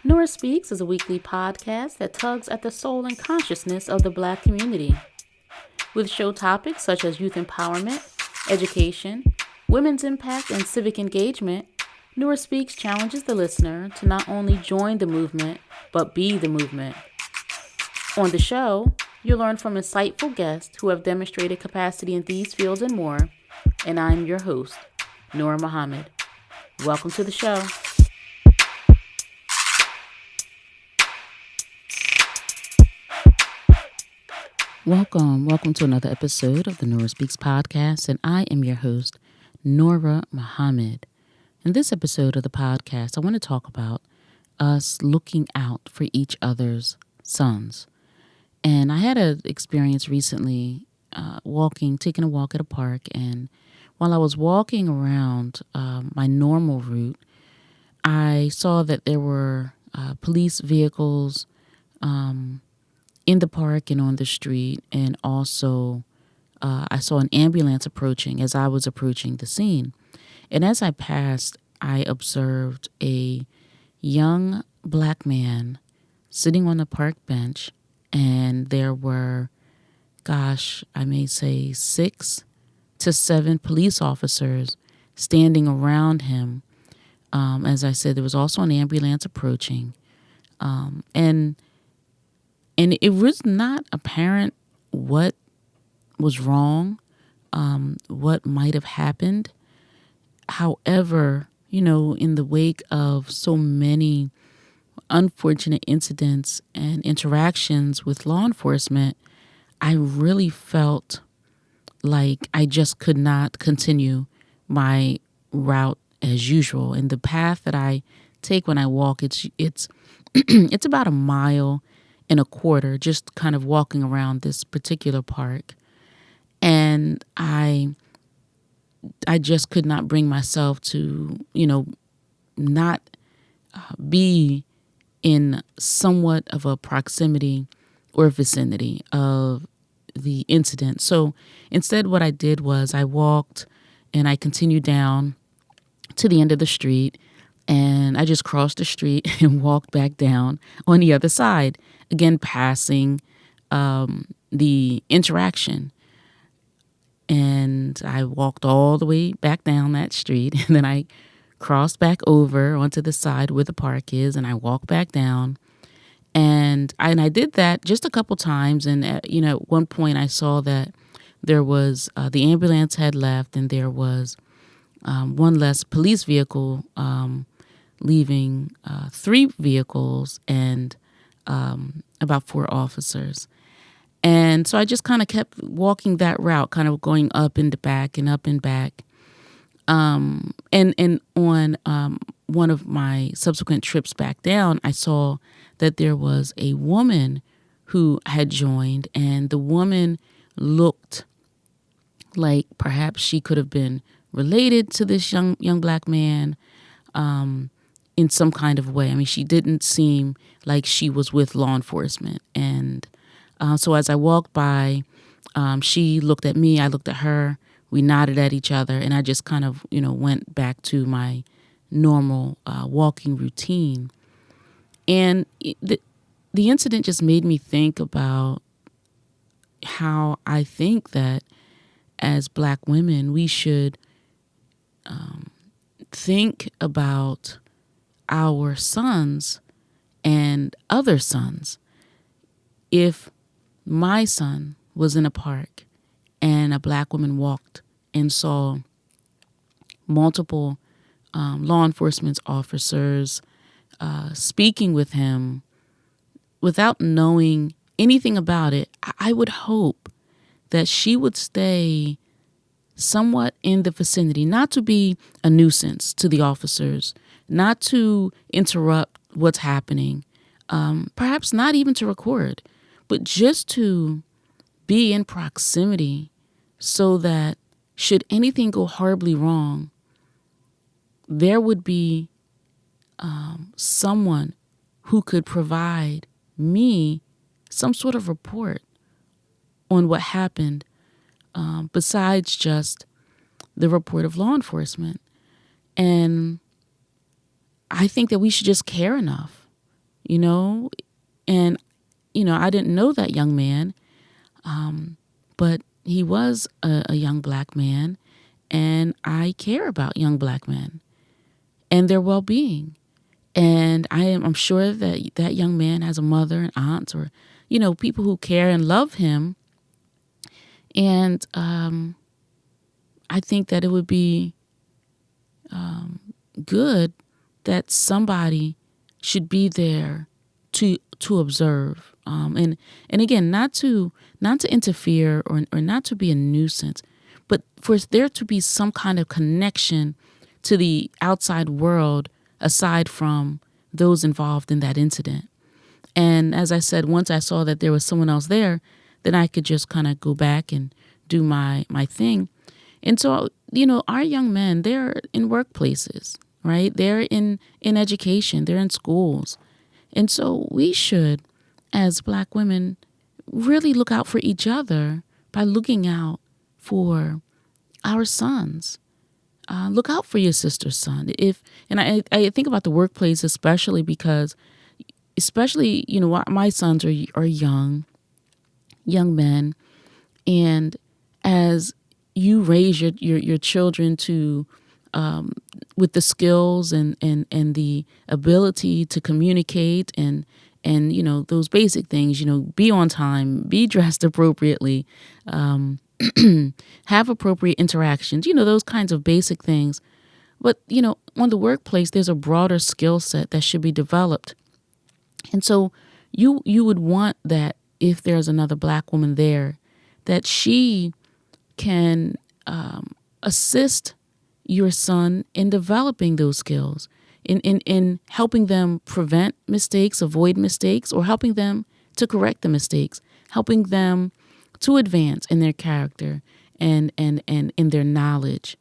Nora Speaks is a weekly podcast that tugs at the soul and consciousness of the Black community. With show topics such as youth empowerment, education, women's impact, and civic engagement, Nora Speaks challenges the listener to not only join the movement, but be the movement. On the show, you'll learn from insightful guests who have demonstrated capacity in these fields and more, and I'm your host, Nora Muhammad. Welcome to the show. Welcome to another episode of the Nora Speaks podcast, and I am your host, Nora Muhammad. In this episode of the podcast, I want to talk about us looking out for each other's sons. And I had an experience recently taking a walk at a park, and while I was walking around my normal route, I saw that there were police vehicles in the park and on the street, and also I saw an ambulance approaching as I was approaching the scene. And as I passed, I observed a young Black man sitting on a park bench, and there were, I may say 6 to 7 police officers standing around him. As I said, there was also an ambulance approaching, and it was not apparent what was wrong, what might have happened. However, in the wake of so many unfortunate incidents and interactions with law enforcement, I really felt like I just could not continue my route as usual. And the path that I take when I walk, it's it's about 1.25 miles, just kind of walking around this particular park. And I just could not bring myself to, not be in somewhat of a proximity or vicinity of the incident. So instead, what I did was I walked and I continued down to the end of the street, and I just crossed the street and walked back down on the other side, again passing the interaction. And I walked all the way back down that street, and then I crossed back over onto the side where the park is, and I walked back down. And I did that just a couple times, and at one point I saw that there was the ambulance had left, and there was one less police vehicle leaving 3 vehicles and about 4 officers. And so I just kind of kept walking that route, kind of going up and back and up and back. And on one of my subsequent trips back down, I saw that there was a woman who had joined, and the woman looked like perhaps she could have been related to this young Black man in some kind of way. I mean, she didn't seem like she was with law enforcement. And so as I walked by, she looked at me, I looked at her, we nodded at each other, and I just kind of, went back to my normal walking routine. And the incident just made me think about how I think that as Black women, we should think about our sons and other sons. If my son was in a park and a Black woman walked and saw multiple law enforcement officers speaking with him without knowing anything about it, I would hope that she would stay somewhat in the vicinity, not to be a nuisance to the officers, not to interrupt what's happening, perhaps not even to record, but just to be in proximity so that should anything go horribly wrong, there would be someone who could provide me some sort of report on what happened, besides just the report of law enforcement. And I think that we should just care enough you know, and, I didn't know that young man, but he was a young black man, and I care about young black men and their well-being. And I'm sure that that young man has a mother and aunts or, people who care and love him. And I think that it would be good that somebody should be there to observe. And again, not to interfere or not to be a nuisance, but for there to be some kind of connection to the outside world aside from those involved in that incident. And as I said, once I saw that there was someone else there, then I could just kind of go back and do my thing. And so, our young men, they're in workplaces, right? They're in education, they're in schools. And so we should, as black women, really look out for each other by looking out for our sons. Look out for your sister's son. And I think about the workplace especially because, my sons are young men, and as you raise your children to with the skills and the ability to communicate and those basic things, be on time, be dressed appropriately, have appropriate interactions, those kinds of basic things. But on the workplace, there's a broader skill set that should be developed. And so you would want that if there's another black woman there, that she can assist your son in developing those skills, in helping them prevent mistakes, avoid mistakes, or helping them to correct the mistakes, helping them to advance in their character and in their knowledge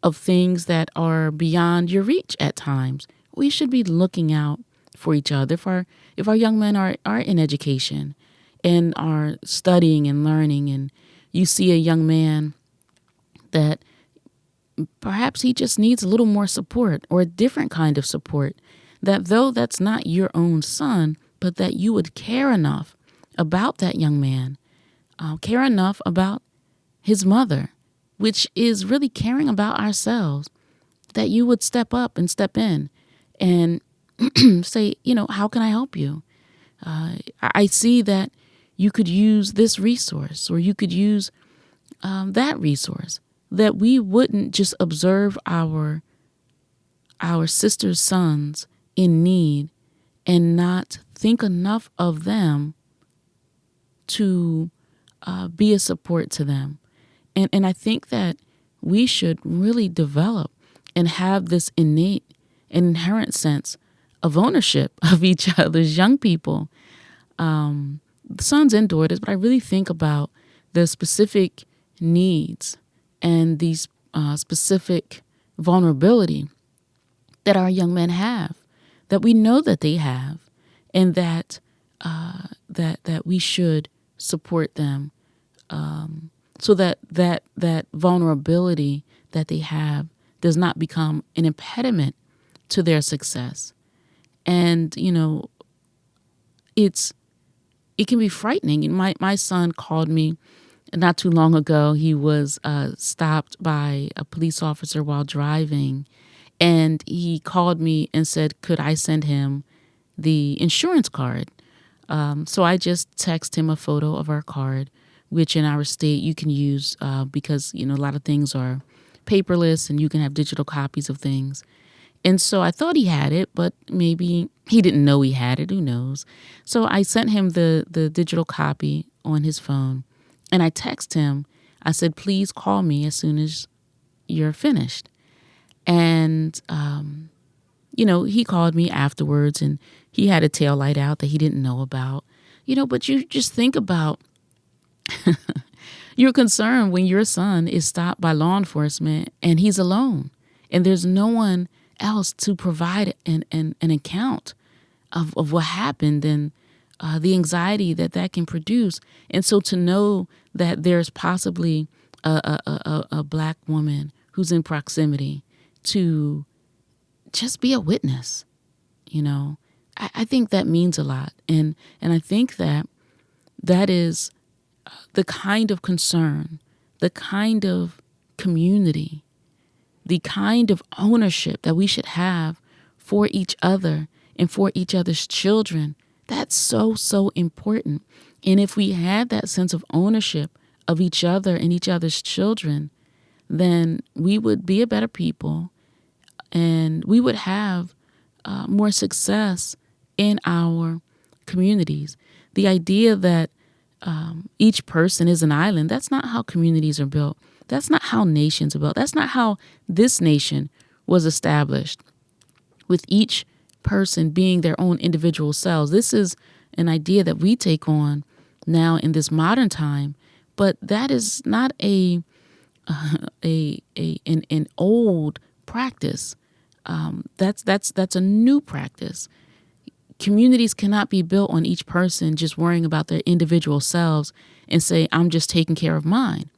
of things that are beyond your reach at times. We should be looking out for each other. If our young men are in education and are studying and learning, and you see a young man that perhaps he just needs a little more support or a different kind of support, that though that's not your own son, but that you would care enough about that young man, care enough about his mother, which is really caring about ourselves, that you would step up and step in and say, how can I help you? I see that you could use this resource, or you could use that resource, that we wouldn't just observe our sisters' sons in need and not think enough of them to be a support to them. And I think that we should really develop and have this innate and inherent sense of ownership of each other's young people, sons and daughters. But I really think about the specific needs and these specific vulnerability that our young men have, that we know that they have, and that we should support them, so that vulnerability that they have does not become an impediment to their success. And it can be frightening. My son called me not too long ago. He was stopped by a police officer while driving, and he called me and said, could I send him the insurance card? So I just text him a photo of our card, which in our state you can use because, a lot of things are paperless and you can have digital copies of things. And so I thought he had it, but maybe he didn't know he had it. Who knows? So I sent him the digital copy on his phone, and I texted him. I said, please call me as soon as you're finished. And, he called me afterwards, and he had a tail light out that he didn't know about. But you just think about your concern when your son is stopped by law enforcement and he's alone and there's no one else to provide an account of what happened, and the anxiety that can produce. And so to know that there's possibly a black woman who's in proximity to just be a witness, I think that means a lot. And I think that is the kind of concern, the kind of community, the kind of ownership that we should have for each other and for each other's children. That's so, so important. And if we had that sense of ownership of each other and each other's children, then we would be a better people and we would have more success in our communities. The idea that each person is an island, that's not how communities are built. That's not how nations are built. That's not how this nation was established, with each person being their own individual selves. This is an idea that we take on now in this modern time, but that is not an old practice. That's a new practice. Communities cannot be built on each person just worrying about their individual selves and say, I'm just taking care of mine.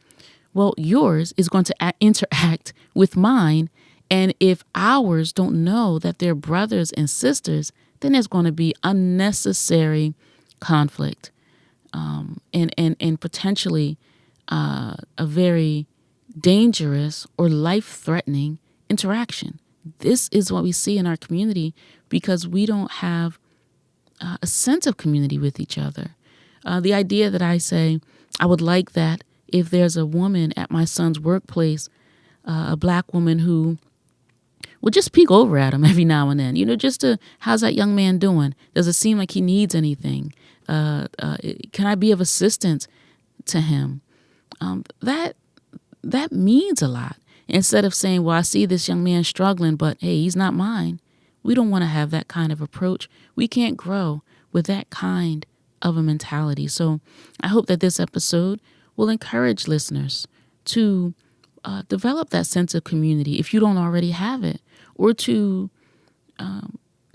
Well, yours is going to interact with mine. And if ours don't know that they're brothers and sisters, then there's going to be unnecessary conflict and potentially a very dangerous or life-threatening interaction. This is what we see in our community because we don't have a sense of community with each other. The idea that I say, I would like that if there's a woman at my son's workplace, a black woman who would just peek over at him every now and then, just to, how's that young man doing? Does it seem like he needs anything? Can I be of assistance to him? That means a lot. Instead of saying, well, I see this young man struggling, but hey, he's not mine. We don't want to have that kind of approach. We can't grow with that kind of a mentality. So I hope that this episode will encourage listeners to develop that sense of community if you don't already have it, or to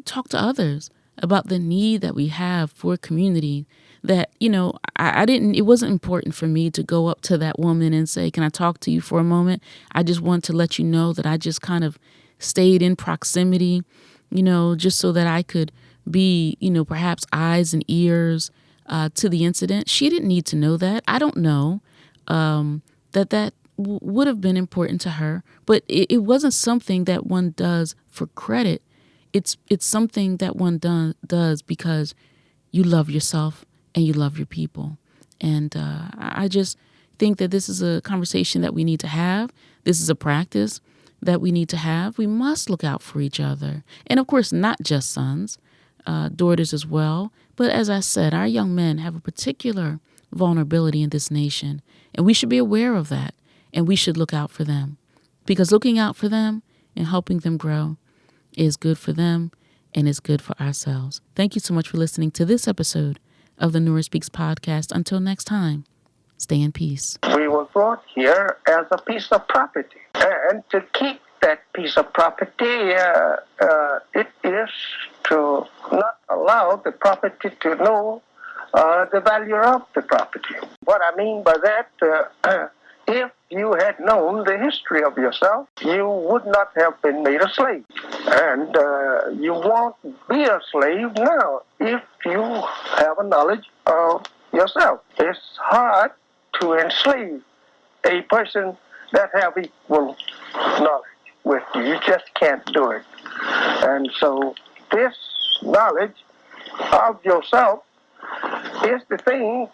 talk to others about the need that we have for community. That, it wasn't important for me to go up to that woman and say, can I talk to you for a moment? I just want to let you know that I just kind of stayed in proximity, just so that I could be, perhaps eyes and ears to the incident. She didn't need to know that. I don't know that would have been important to her, but it wasn't something that one does for credit. It's something that one does because you love yourself and you love your people. And I just think that this is a conversation that we need to have. This is a practice that we need to have. We must look out for each other. And of course, not just sons, daughters as well. But as I said, our young men have a particular vulnerability in this nation, and we should be aware of that. And we should look out for them, because looking out for them and helping them grow is good for them and is good for ourselves. Thank you so much for listening to this episode of the Nora Speaks podcast. Until next time, stay in peace. We were brought here as a piece of property. And to keep that piece of property, it is to not allow the property to know the value of the property. What I mean by that, if you had known the history of yourself, you would not have been made a slave. And you won't be a slave now if you have a knowledge of yourself. It's hard to enslave a person that have equal knowledge with you. You just can't do it. And so this knowledge of yourself is the thing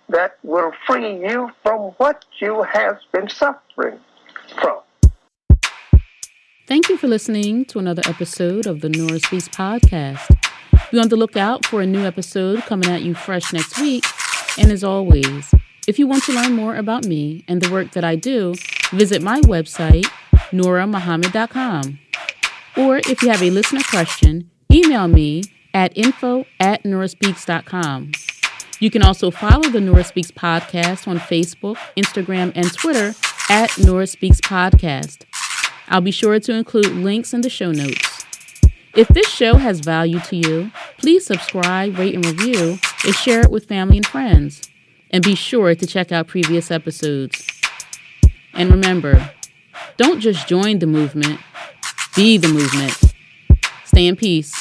that will free you from what you have been suffering from. Thank you for listening to another episode of the Nora Speaks podcast. Be on the lookout for a new episode coming at you fresh next week. And as always, if you want to learn more about me and the work that I do, visit my website, noramahammed.com. Or if you have a listener question, email me at info@noraspeaks.com. You can also follow the Nora Speaks podcast on Facebook, Instagram, and Twitter at Nora Speaks Podcast. I'll be sure to include links in the show notes. If this show has value to you, please subscribe, rate, and review, and share it with family and friends. And be sure to check out previous episodes. And remember, don't just join the movement, be the movement. Stay in peace.